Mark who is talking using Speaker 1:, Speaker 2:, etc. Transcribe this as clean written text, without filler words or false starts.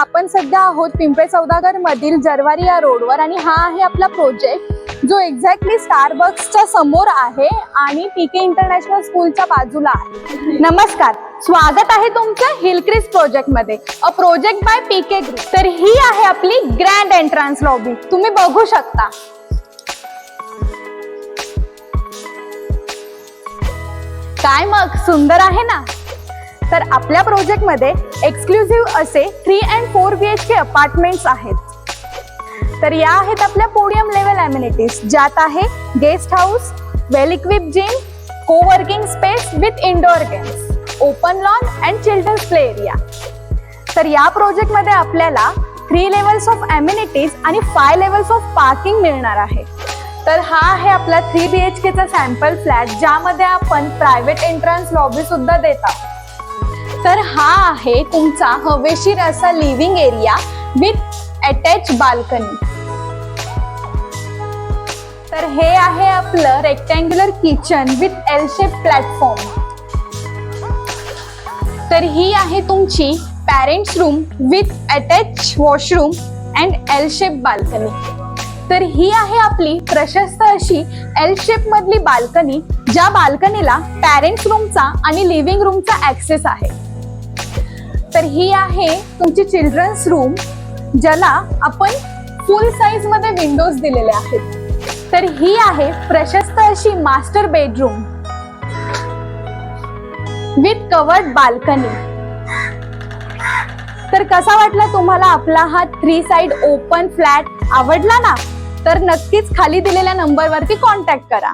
Speaker 1: आपण सध्या आहोत पिंपळे सौदागर मधील जरवारी या रोडवर आणि हा आहे आपला प्रोजेक्ट जो एक्झॅक्टली स्टारबक्सच्या समोर आहे आणि पीके इंटरनॅशनल स्कूलच्या बाजूला आहे। नमस्कार, स्वागत आहे तुमचं हिलक्रिस्ट प्रोजेक्ट मध्ये, a project by PK group. तर ही आहे आपली ग्रँड एंट्रन्स लॉबी, तुम्ही बघू शकता। काय मग सुंदर आहे ना। तर आपल्या प्रोजेक्ट मध्ये एक्सक्लुझिव्ह असे 3 and 4 BHK अपार्टमेंट्स आहेत। तर या आहेत आपल्या पोडियम लेवल अमेनिटीज, ज्यात आहे guest house, well equipped gym, coworking space with indoor games, open lawn and children's play area. तर या प्रोजेक्ट मध्ये आपल्याला 3 लेवल्स ऑफ अमेनिटीज आणि 5 लेवल्स ऑफ पार्किंग मिळणार आहे। तर हा आहे आपला 3 BHK चा सॅम्पल फ्लॅट, ज्यामध्ये आपण प्रायव्हेट एंट्रन्स लॉबी सुद्धा देत आहोत। तर हा आहे तुमचा हवेशीर असा living area with attach balcony. तर हे आहे आपलं rectangular kitchen with L shape platform. तर ही आहे तुमची parents room with attach washroom and L shape balcony. तर ही आहे आपली प्रशस्त अशी एल शेप मधली बाल्कनी, ज्या बाल्कनीला पॅरेंट्स रूमचा आणि लिव्हिंग रूमचा ऍक्सेस आहे। तर ही आहे तुमची चिल्ड्रन्स रूम, ज्याला आपण फुल साइज मध्ये विंडोज दिलेले आहेत। तर ही आहे प्रशस्त अशी master bedroom with covered balcony. तर कसा वाटला तुम्हाला आपला हा 3 साइड ओपन फ्लॅट? आवडला ना? तर नक्कीच खाली दिलेल्या नंबरवरती कॉन्टॅक्ट करा।